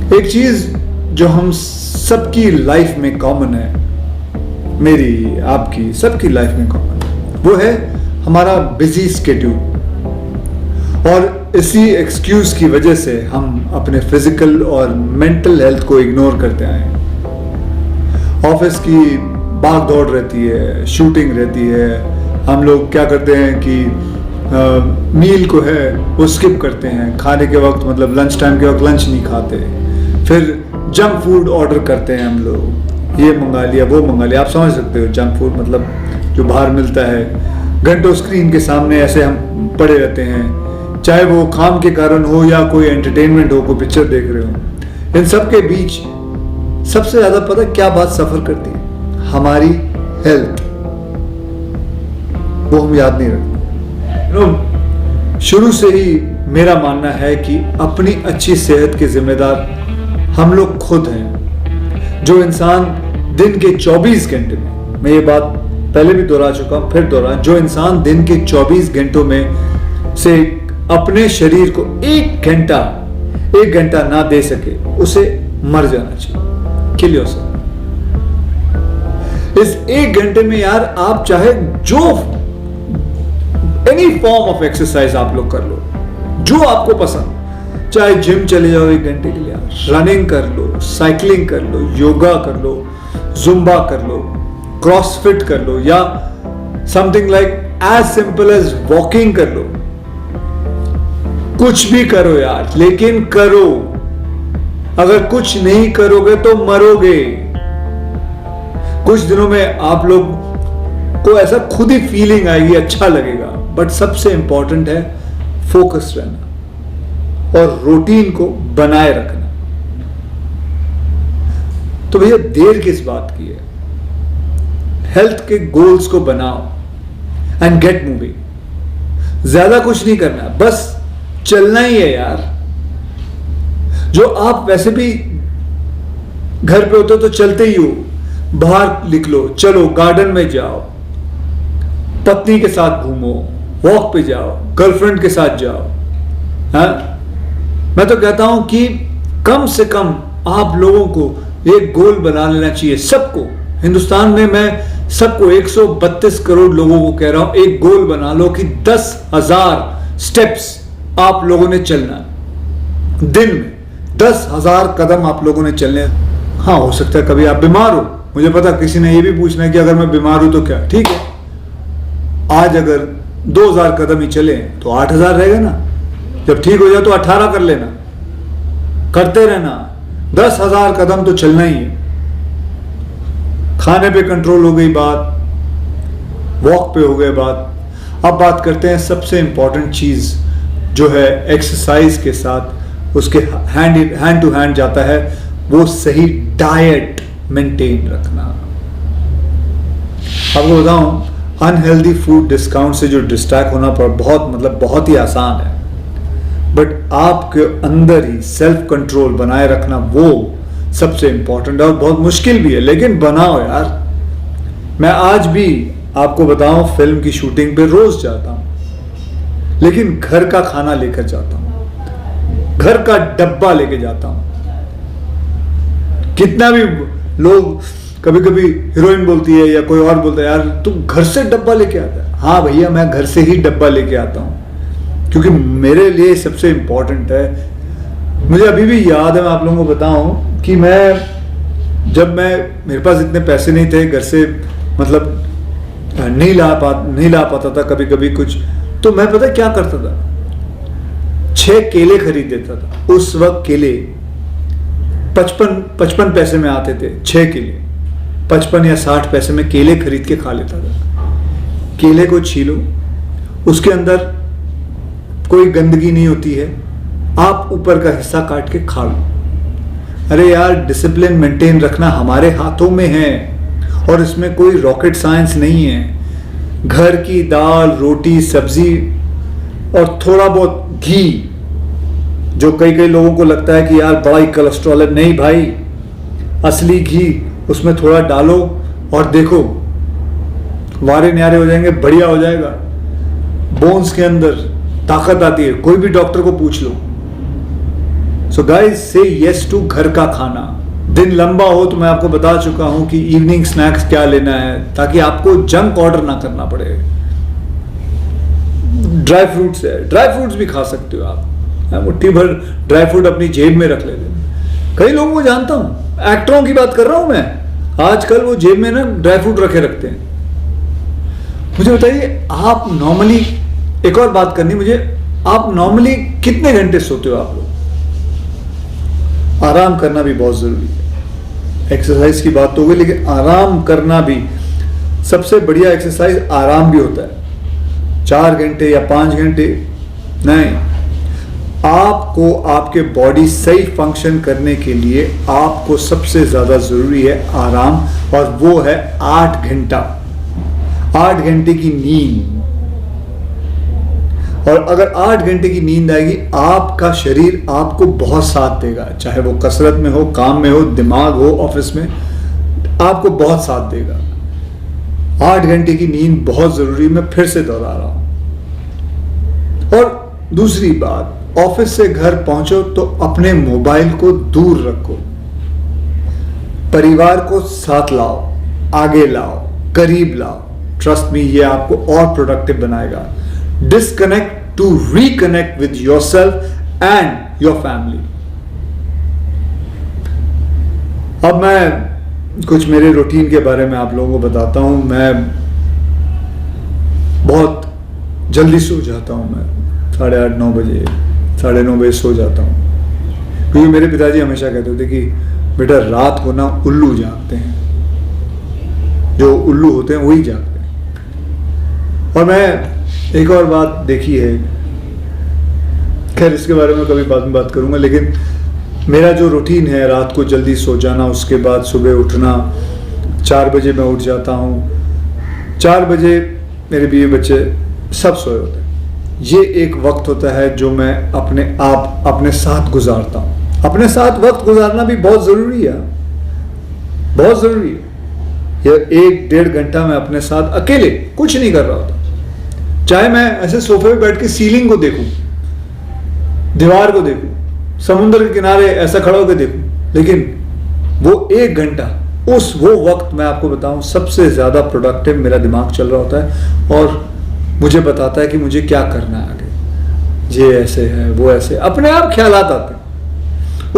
एक चीज जो हम सबकी लाइफ में कॉमन है, मेरी आपकी सबकी लाइफ में कॉमन है, वो है हमारा बिजी स्केड्यूल। और इसी एक्सक्यूज की वजह से हम अपने फिजिकल और मेंटल हेल्थ को इग्नोर करते आए हैं। ऑफिस की भाग दौड़ रहती है, शूटिंग रहती है, हम लोग क्या करते हैं कि मील को है वो स्किप करते हैं, खाने के वक्त मतलब लंच टाइम के वक्त लंच नहीं खाते, फिर जंक फूड ऑर्डर करते हैं हम लोग, ये मंगा लिया वो मंगा लिया। आप समझ सकते हो जंक फूड मतलब जो बाहर मिलता है। घंटों स्क्रीन के सामने ऐसे हम पड़े रहते हैं, चाहे वो काम के कारण हो या कोई एंटरटेनमेंट हो, कोई पिक्चर देख रहे हो। इन सब के बीच सबसे ज्यादा पता क्या बात सफर करती है? हमारी हेल्थ। वो हम याद नहीं रखते। शुरू से ही मेरा मानना है कि अपनी अच्छी सेहत के जिम्मेदार हम लोग खुद हैं। जो इंसान दिन के 24 घंटे में, मैं ये बात पहले भी दोहरा चुका हूं, फिर दोहरा, जो इंसान दिन के 24 घंटों में से अपने शरीर को एक घंटा ना दे सके, उसे मर जाना चाहिए। Kill yourself. इस एक घंटे में यार आप चाहे जो एनी फॉर्म ऑफ एक्सरसाइज आप लोग कर लो, जो आपको पसंद, चाहे जिम चले जाओ 1 घंटे के लिए, रनिंग कर लो, साइकिलिंग कर लो, योगा कर लो, जुम्बा कर लो, क्रॉसफिट कर लो, या something like as simple as walking कर लो। कुछ भी करो यार, लेकिन करो। अगर कुछ नहीं करोगे तो मरोगे। कुछ दिनों में आप लोग को ऐसा खुद ही फीलिंग आएगी, अच्छा लगेगा। बट सबसे इंपॉर्टेंट है फोकस रहना और रूटीन को बनाए रखना। तो भैया देर किस बात की है? हेल्थ के गोल्स को बनाओ एंड गेट मूविंग। ज्यादा कुछ नहीं करना, बस चलना ही है यार। जो आप वैसे भी घर पे होते हो तो चलते ही हो, बाहर निकलो, चलो गार्डन में जाओ, पत्नी के साथ घूमो, वॉक पे जाओ, गर्लफ्रेंड के साथ जाओ। हाँ, मैं तो कहता हूं कि कम से कम आप लोगों को एक गोल बना लेना चाहिए। सबको, हिंदुस्तान में मैं सबको 132 करोड़ लोगों को कह रहा हूं, एक गोल बना लो कि 10,000 स्टेप्स आप लोगों ने चलना दिन में। 10,000 कदम आप लोगों ने चलने। हाँ, हो सकता है कभी आप बीमार हो, मुझे पता किसी ने ये भी पूछना है कि अगर मैं बीमार हूं तो क्या? ठीक है, आज अगर 2,000 कदम ही चले तो 8,000 रहेगा ना। जब ठीक हो जाए तो 18 कर लेना, करते रहना। 10,000 कदम तो चलना ही है। खाने पे कंट्रोल हो गई बात, वॉक पे हो गई बात। अब बात करते हैं सबसे इंपॉर्टेंट चीज जो है एक्सरसाइज के साथ उसके हैंड टू हैंड जाता है, वो सही डाइट मेंटेन रखना। आपको बताऊं, अनहेल्दी फूड डिस्काउंट से जो डिस्ट्रैक्ट होना पर बहुत ही आसान है। बट आपके अंदर ही सेल्फ कंट्रोल बनाए रखना वो सबसे इंपॉर्टेंट है और बहुत मुश्किल भी है, लेकिन बनाओ यार। मैं आज भी आपको बताऊं, फिल्म की शूटिंग पे रोज जाता हूं, लेकिन घर का खाना लेकर जाता हूं, घर का डब्बा लेके जाता हूं। कितना भी लोग, कभी कभी हीरोइन बोलती है या कोई और बोलता है, यार तू घर से डब्बा लेके आता है। हाँ भैया, मैं घर से ही डब्बा लेके आता हूं, क्योंकि मेरे लिए सबसे इंपॉर्टेंट है। मुझे अभी भी याद है, मैं आप लोगों को बताऊं कि मेरे पास इतने पैसे नहीं थे, घर से मतलब नहीं ला पाता था कभी कभी कुछ, तो मैं पता क्या करता था, 6 केले खरीद देता था। उस वक्त केले 55 पैसे में आते थे, 6 केले 55 या 60 पैसे में केले खरीद के खा लेता था। केले को छीलो, उसके अंदर कोई गंदगी नहीं होती है, आप ऊपर का हिस्सा काट के खा लो। अरे यार, डिसिप्लिन मेंटेन रखना हमारे हाथों में है और इसमें कोई रॉकेट साइंस नहीं है। घर की दाल, रोटी, सब्जी और थोड़ा बहुत घी, जो कई लोगों को लगता है कि यार बड़ा ही कोलेस्ट्रॉल है, नहीं भाई, असली घी उसमें थोड़ा डालो और देखो वारे न्यारे हो जाएंगे, बढ़िया हो जाएगा। बोन्स के अंदर ताकत आती है, कोई भी डॉक्टर को पूछ लो। सो गाइस, से यस टू घर का खाना। दिन लंबा हो तो मैं आपको बता चुका हूं कि इवनिंग स्नैक्स क्या लेना है, ताकि आपको जंक ऑर्डर ना करना पड़े। ड्राई फ्रूट्स है, ड्राई फ्रूट्स भी खा सकते हो आप। मुट्ठी भर ड्राई फ्रूट अपनी जेब में रख लेते हैं। कई लोगों को जानता हूं, एक्टरों की बात कर रहा हूं मैं, आजकल वो जेब में ना ड्राई फ्रूट रखे रखते हैं। मुझे बताइए, आप नॉर्मली, एक और बात करनी मुझे, आप नॉर्मली कितने घंटे सोते हो आप लोग? आराम करना भी बहुत जरूरी है। एक्सरसाइज की बात तो हो गई, लेकिन आराम करना भी, सबसे बढ़िया एक्सरसाइज आराम भी होता है। 4 घंटे या 5 घंटे नहीं, आपको आपके बॉडी सही फंक्शन करने के लिए आपको सबसे ज्यादा जरूरी है आराम, और वो है 8 घंटा, 8 घंटे की नींद। और अगर 8 घंटे की नींद आएगी, आपका शरीर आपको बहुत साथ देगा, चाहे वो कसरत में हो, काम में हो, दिमाग हो, ऑफिस में, आपको बहुत साथ देगा। 8 घंटे की नींद बहुत जरूरी, मैं फिर से दोहरा रहा हूं। और दूसरी बात, ऑफिस से घर पहुंचो तो अपने मोबाइल को दूर रखो, परिवार को साथ लाओ, आगे लाओ, करीब लाओ। ट्रस्ट मी, ये आपको और प्रोडक्टिव बनाएगा। Disconnect to reconnect with yourself and your family. अब मैं कुछ मेरे रूटीन के बारे में आप लोगों को बताता हूं। मैं बहुत जल्दी सो जाता हूं, मैं 8:30 9 बजे, 9:30 बजे सो जाता हूं, क्योंकि मेरे पिताजी हमेशा कहते थे कि बेटा रात को ना उल्लू जागते हैं, जो उल्लू होते हैं वही जागते हैं। और मैं एक और बात देखी है, खैर इसके बारे में कभी बाद में बात करूंगा, लेकिन मेरा जो रूटीन है, रात को जल्दी सो जाना, उसके बाद सुबह उठना, 4 बजे मैं उठ जाता हूँ। 4 बजे मेरे बीवी बच्चे सब सोए होते हैं। ये एक वक्त होता है जो मैं अपने साथ गुजारता हूँ। अपने साथ वक्त गुजारना भी बहुत ज़रूरी है, बहुत ज़रूरी है। ये 1-1.5 घंटा मैं अपने साथ अकेले कुछ नहीं कर रहा होता, चाहे मैं ऐसे सोफे पे बैठ के सीलिंग को देखूं, दीवार को देखूं, समुद्र के किनारे ऐसा खड़ा होकर देखूं, लेकिन वो 1 घंटा, वो वक्त मैं आपको बताऊं, सबसे ज्यादा प्रोडक्टिव मेरा दिमाग चल रहा होता है और मुझे बताता है कि मुझे क्या करना है आगे। ये ऐसे है, वो ऐसे, अपने आप ख्यालात आते हैं।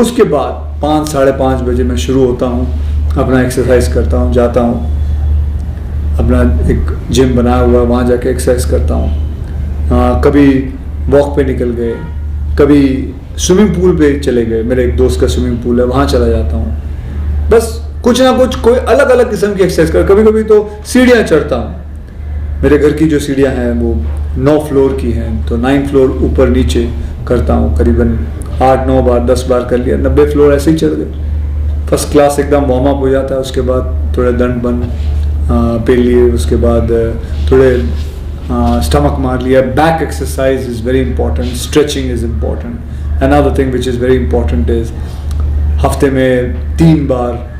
उसके बाद 5 साढ़े 5 बजे मैं शुरू होता हूँ, अपना एक्सरसाइज करता हूँ, जाता हूँ, अपना एक जिम बनाया हुआ है, वहाँ जाके एक्सरसाइज करता हूँ। कभी वॉक पे निकल गए, कभी स्विमिंग पूल पे चले गए, मेरे एक दोस्त का स्विमिंग पूल है, वहाँ चला जाता हूँ। बस कुछ ना कुछ, कोई अलग अलग किस्म की एक्सरसाइज कर। कभी कभी तो सीढ़ियाँ चढ़ता हूँ। मेरे घर की जो सीढ़ियाँ हैं वो 9 फ्लोर की हैं, तो 9 फ्लोर ऊपर नीचे करता हूँ, करीबन 8-9 बार 10 बार कर लिया, 90 फ्लोर ऐसे ही चढ़ गए। फर्स्ट क्लास एकदम वार्म अप हो जाता है। उसके बाद थोड़े दंड बन पे लिए, उसके बाद थोड़े स्टमक मार लिया। Back exercise is very important, stretching is important. Another thing which is very important is हफ्ते में 3 बार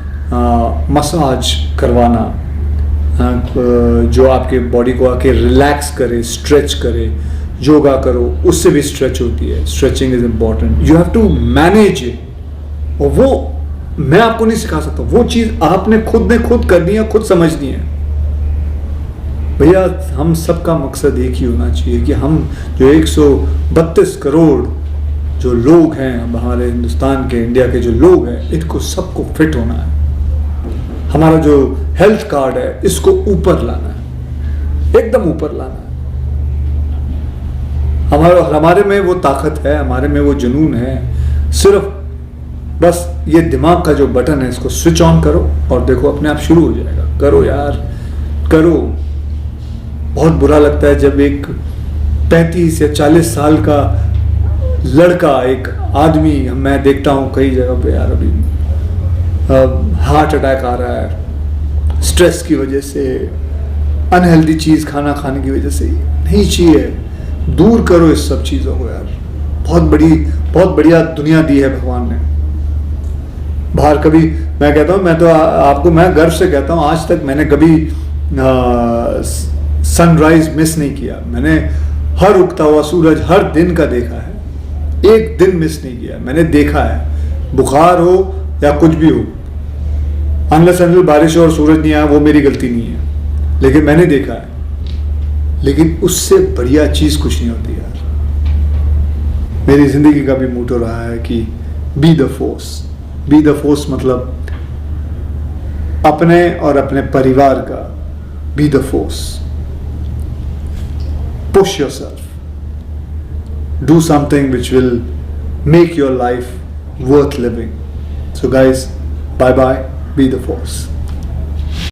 मसाज करवाना, जो आपके बॉडी को आके रिलैक्स करे, स्ट्रेच करे। योगा करो, उससे भी स्ट्रेच होती है। Stretching is important, you have to manage it. और वो मैं आपको नहीं सिखा सकता, वो चीज आपने खुद करनी है, खुद समझनी है। भैया हम सबका मकसद एक ही होना चाहिए कि हम जो 132 करोड़ जो लोग हैं हमारे हिंदुस्तान के, इंडिया के जो लोग हैं, इनको सबको फिट होना है। हमारा जो हेल्थ कार्ड है इसको ऊपर लाना है, एकदम ऊपर लाना है। हमारे में वो ताकत है, हमारे में वो जुनून है। सिर्फ बस ये दिमाग का जो बटन है इसको स्विच ऑन करो और देखो अपने आप शुरू हो जाएगा। करो यार, करो। बहुत बुरा लगता है जब एक 35 या 40 साल का लड़का, एक आदमी, मैं देखता हूँ कई जगह पे यार, अभी हार्ट अटैक आ रहा है स्ट्रेस की वजह से, अनहेल्दी चीज खाना खाने की वजह से। नहीं चाहिए, दूर करो इस सब चीजों को यार। बहुत बढ़िया दुनिया दी है भगवान ने। बाहर कभी, मैं कहता हूँ, मैं तो आपको मैं गर्व से कहता हूँ, आज तक मैंने कभी सनराइज मिस नहीं किया। मैंने हर उगता हुआ सूरज हर दिन का देखा है। एक दिन मिस नहीं किया। मैंने देखा है, बुखार हो या कुछ भी हो, अनलेस अनटिल बारिश हो और सूरज नहीं आया, वो मेरी गलती नहीं है, लेकिन मैंने देखा है। लेकिन उससे बढ़िया चीज कुछ नहीं होती यार। मेरी जिंदगी का भी मोटो रहा है कि be the force. Be the force मतलब अपने और अपने परिवार का be the force. Push yourself, do something which will make your life worth living. So guys, bye bye, be the force.